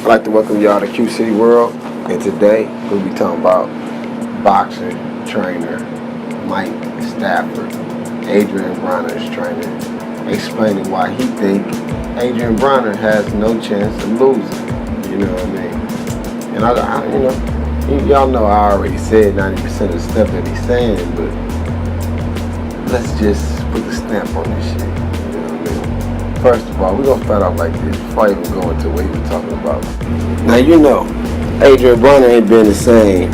like to welcome y'all to Q City World, and today we'll be talking about boxer trainer Mike Stafford, Adrien Broner's trainer, explaining why he think Adrien Broner has no chance of losing. You know what I mean? And y'all know I already said 90% of the stuff that he's saying, but let's just put the stamp on this shit. You know what I mean? First of all, we're going to start off like this before I even go into what he was talking about. Now, you know, Adrien Broner ain't been the same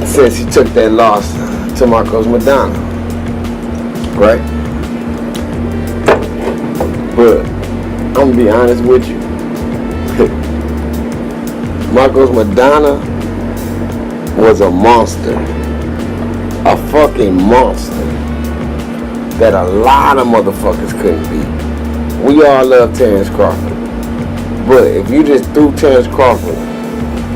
since he took that loss to Marcos Maidana, right? But I'm going to be honest with you. Marcos Maidana was a monster. A fucking monster that a lot of motherfuckers couldn't beat. We all love Terrence Crawford. But if you just threw Terrence Crawford,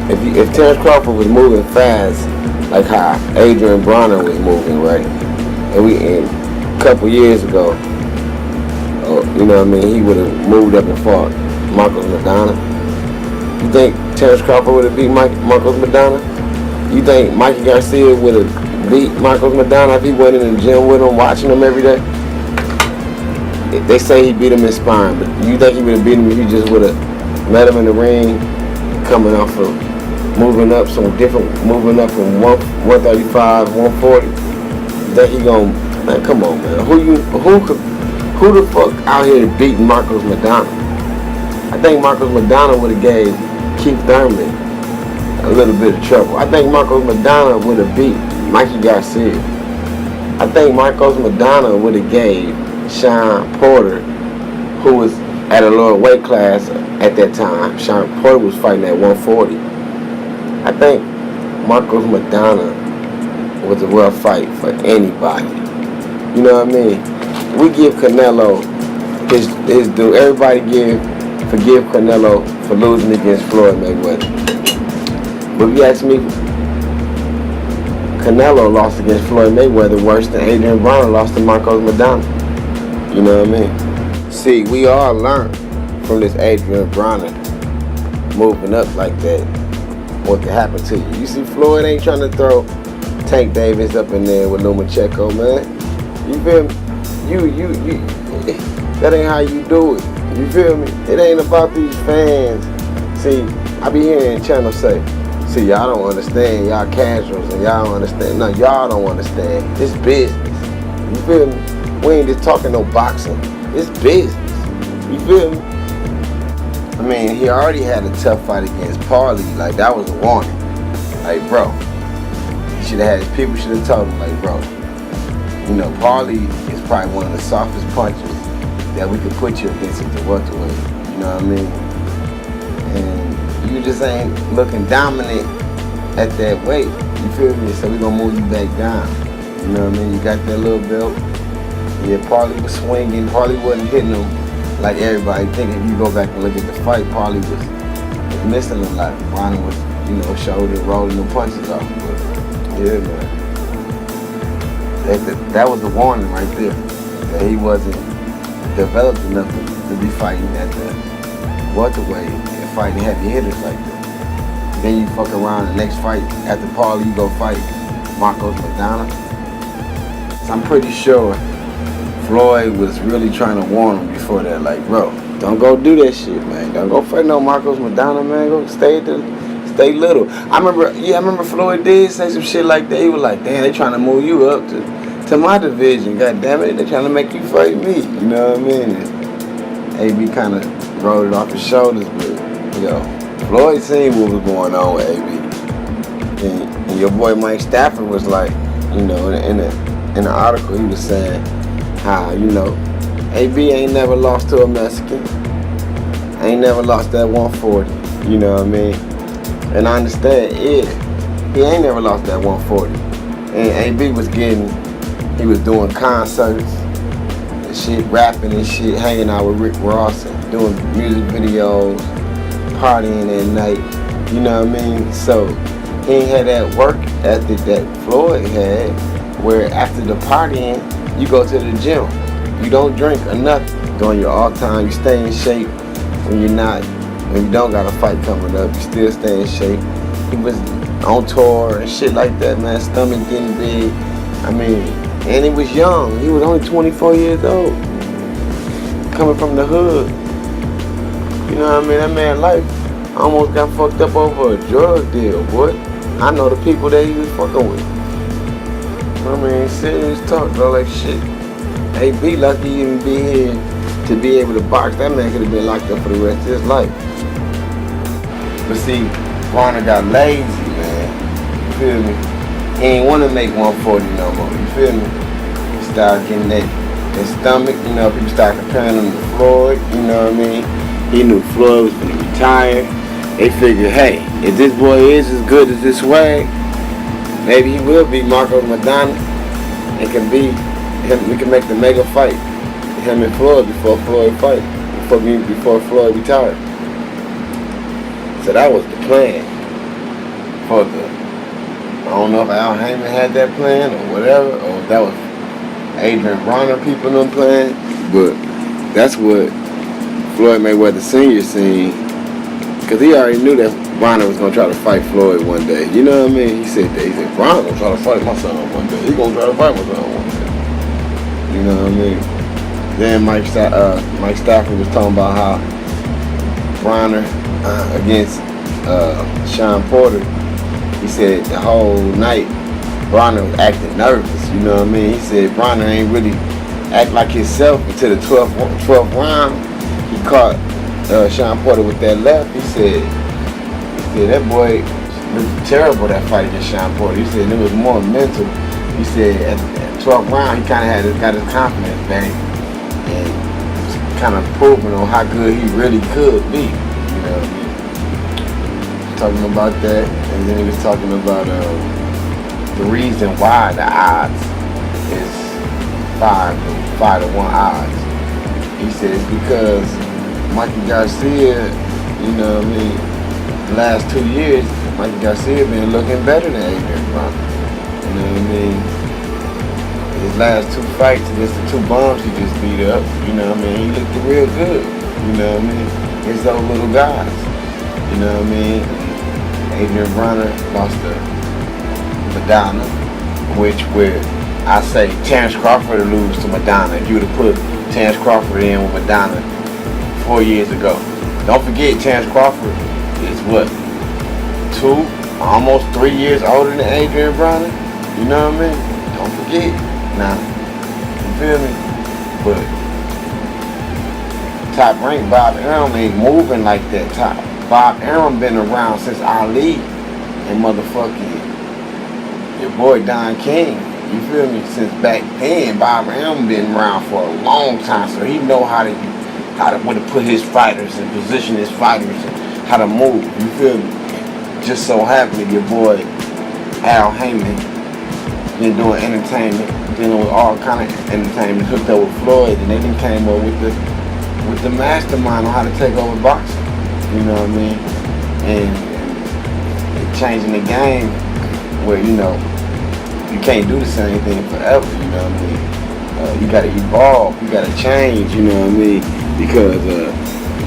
if Terrence Crawford was moving fast like how Adrien Broner was moving, right? And a couple years ago, you know what I mean, he would have moved up and fought Marcos Maidana. You think Terrence Crawford would have beat Marcos Maidana? You think Mikey Garcia would have beat Marcos Maidana if he went in the gym with him, watching him every day? They say he beat him in sparring, but you think he would have beat him if he just would have met him in the ring, coming off of moving up from 135, 140? You think he gonna, man, come on, man. Who the fuck out here beating Marcos Maidana? I think Marcos Maidana would have gave Keith Thurman a little bit of trouble. I think Marcos Maidana would have beat Mikey Garcia. I think Marcos Maidana would have gave Sean Porter, who was at a lower weight class at that time. Sean Porter was fighting at 140. I think Marcos Maidana was a rough fight for anybody. You know what I mean? We give Canelo his due. Everybody forgive Canelo for losing against Floyd Mayweather. But if you ask me, Canelo lost against Floyd Mayweather worse than Adrien Broner lost to Marcos Maidana. You know what I mean? See, we all learned from this Adrien Broner moving up like that what could happen to you. You see, Floyd ain't trying to throw Tank Davis up in there with Lomachenko, man. You feel me? You that ain't how you do it. You feel me? It ain't about these fans. See, I be hearing channels say, see, y'all don't understand, y'all casuals, and y'all don't understand. No, y'all don't understand. It's business. You feel me? We ain't just talking no boxing. It's business. You feel me? I mean, he already had a tough fight against Paulie. Like, that was a warning. Like, bro, people should have told him, like, bro, you know, Paulie is probably one of the softest punches that we could put you against at the welterweight. You know what I mean? And you just ain't looking dominant at that weight. You feel me? So we gonna move you back down. You know what I mean? You got that little belt. Yeah, Paulie was swinging. Paulie wasn't hitting him like everybody think. If you go back and look at the fight, Paulie was missing a lot. Broner was, you know, shoulder rolling the punches off. But yeah, man. That was the warning right there. That he wasn't developed enough to be fighting at the welterweight and fighting heavy hitters like that. Then you fuck around the next fight after Paulie, you go fight Marcos Maidana. So I'm pretty sure Floyd was really trying to warn him before that, like, bro, don't go do that shit, man. Don't go fight no Marcos Maidana, man. Go stay little. I remember Floyd did say some shit like that. He was like, damn, they trying to move you up to my division. God damn it, they trying to make you fight me. You know what I mean? And AB kind of rolled it off his shoulders, but yo, Floyd seen what was going on with AB. And your boy Mike Stafford was like, you know, in the article he was saying how, you know, AB ain't never lost to a Mexican. Ain't never lost that 140. You know what I mean? And I understand, yeah, he ain't never lost that 140. And AB was he was doing concerts and shit, rapping and shit, hanging out with Rick Ross and doing music videos, partying at night. You know what I mean? So he ain't had that work ethic that Floyd had, where after the partying, you go to the gym. You don't drink or nothing during your off time. You stay in shape when you're not When you don't got a fight coming up, you still stay in shape. He was on tour and shit like that, man. Stomach getting big. I mean, and he was young. He was only 24 years old. Coming from the hood. You know what I mean? That man's life almost got fucked up over a drug deal, boy. I know the people that he was fucking with. I mean, serious talk, bro, like shit. Hey, be lucky to even be here to be able to box. That man could have been locked up for the rest of his life. But see, Broner got lazy, man. You feel me? He ain't want to make 140 no more. You feel me? He started getting that stomach. You know, people started comparing him to Floyd. You know what I mean? He knew Floyd was going to retire. They figured, hey, if this boy is as good as this swag, maybe he will be Marco Madonna. It can be him. We can make the mega fight, him and Floyd before Floyd fight, before Floyd retired. So that was the plan for I don't know if Al Heyman had that plan or whatever, or if that was Adrien Broner people them plan, but that's what Floyd Mayweather Sr. seen, because he already knew that Broner was going to try to fight Floyd one day. You know what I mean? He said that. He said, Broner going to try to fight my son one day. He going to try to fight my son one day. You know what I mean? Then Mike Stafford was talking about how Broner against Sean Porter, he said the whole night Broner was acting nervous. You know what I mean? He said Broner ain't really act like himself until the 12th round. He caught Sean Porter with that left. He said that boy was terrible, that fight against Sean Porter. He said it was more mental. He said at the 12th round he kind of got his confidence back and was kind of proving on how good he really could be. You know what I mean? Talking about that, and then he was talking about the reason why the odds is 5 to 1 odds. He said it's because Mikey Garcia, you know what I mean, the last 2 years, Mikey Garcia been looking better than Adrien Broner. You know what I mean? His last 2 fights against the 2 bums he just beat up, you know what I mean? He looked real good, you know what I mean? It's those little guys, you know what I mean? Adrien Broner lost to Madonna, which would, I say, Terrence Crawford would lose to Madonna if you would have put Terrence Crawford in with Madonna 4 years ago. Don't forget, Terrence Crawford is what, almost 3 years older than Adrien Broner? You know what I mean? Don't forget. Now, you feel me? But Top Rank Bob Arum ain't moving like that. Bob Arum been around since Ali and motherfucking your boy Don King. You feel me? Since back then, Bob Arum been around for a long time, so he know how to put his fighters and position his fighters and how to move. You feel me? Just so happened your boy Al Heyman been doing entertainment, dealing with all kind of entertainment, hooked up with Floyd, and they done came up with the mastermind on how to take over boxing. You know what I mean? And changing the game where, you know, you can't do the same thing forever, you know what I mean? You gotta evolve, you gotta change, you know what I mean? Because,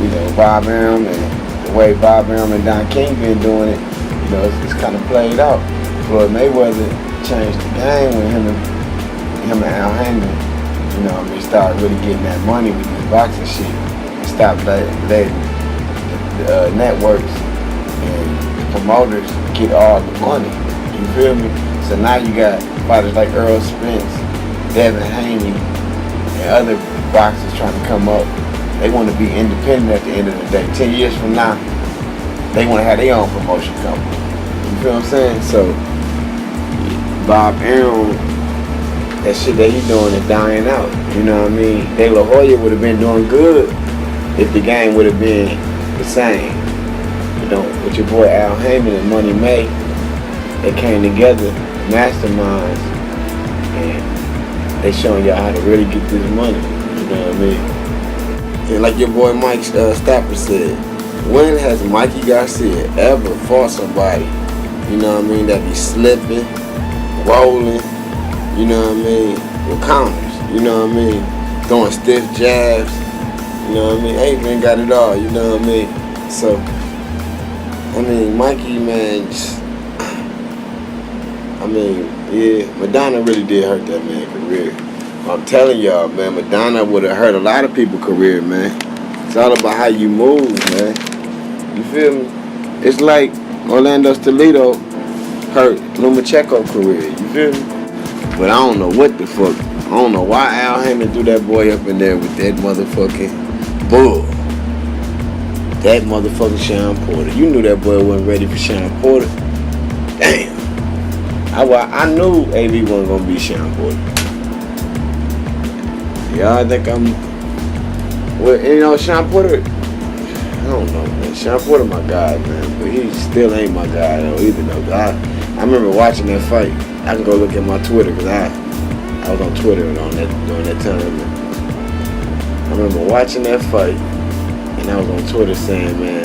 you know, Bob Arum and the way Bob Arum and Don King been doing it, you know, it's kind of played out. Floyd Mayweather changed the game when him and Al Heyman, you know what I mean, started really getting that money with this boxing shit and stopped letting networks and promoters get all the money. You feel me? So now you got fighters like Earl Spence, Devin Haney, and other boxers trying to come up. They want to be independent at the end of the day. 10 years from now, they want to have their own promotion company. You feel what I'm saying? So Bob Arum, that shit that he doing is dying out. You know what I mean? De La Hoya would have been doing good if the game would have been the same. You know, with your boy Al Heyman and Money May, they came together, masterminds, and they showing y'all how to really get this money. You know what I mean? And like your boy Mike Stafford said, when has Mikey Garcia ever fought somebody, you know what I mean, that be slipping, rolling, you know what I mean, with counters, you know what I mean, throwing stiff jabs, you know what I mean? Adrien got it all, you know what I mean? So, I mean, Mikey, man, yeah, Madonna really did hurt that man's career. I'm telling y'all, man, Madonna would have hurt a lot of people's career, man. It's all about how you move, man. You feel me? It's like Orlando Toledo hurt Lomachenko's career. You feel me? But I don't know what the fuck. I don't know why Al Hammond threw that boy up in there with that motherfucking bull. That motherfucking Sean Porter. You knew that boy wasn't ready for Sean Porter. Damn. I knew AB wasn't gonna be Sean Porter. Yeah, I think I'm. Well, you know, Sean Porter. I don't know, man. Sean Porter, my guy, man, but he still ain't my guy though either. Though, I remember watching that fight. I can go look at my Twitter because I was on Twitter during that time. Man. I remember watching that fight, and I was on Twitter saying, man,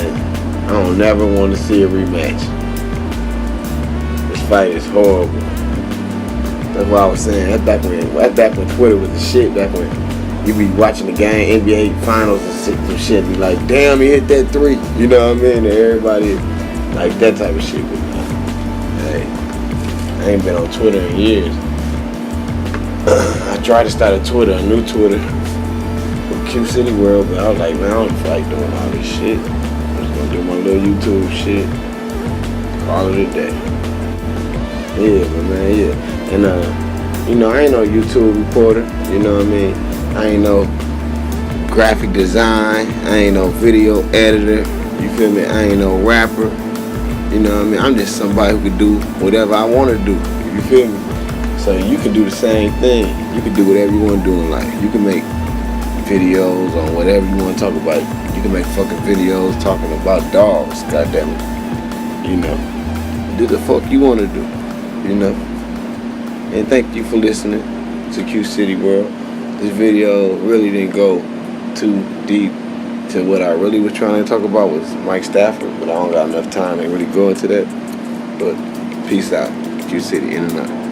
I don't never want to see a rematch. This fight is horrible. That's what I was saying. That's back when Twitter was the shit. Back when you be watching the game, NBA finals and shit, be like, damn, he hit that three. You know what I mean? And everybody like that type of shit. But, hey, I ain't been on Twitter in years. I tried to start a new Twitter with Q City World, but I was like, man, I don't feel like doing all this shit. I'm just gonna do my little YouTube shit. Call it a day. Yeah, but man, yeah. And you know, I ain't no YouTube reporter, you know what I mean? I ain't no graphic design, I ain't no video editor, you feel me? I ain't no rapper, you know what I mean? I'm just somebody who can do whatever I want to do, you feel me? So you can do the same thing. You can do whatever you want to do in life. You can make videos on whatever you want to talk about. You can make fucking videos talking about dogs, goddamn it. You know, do the fuck you want to do, you know? And thank you for listening to Q City World. This video really didn't go too deep to what I really was trying to talk about was Mike Stafford, but I don't got enough time to really go into that. But peace out. Q City, in and out.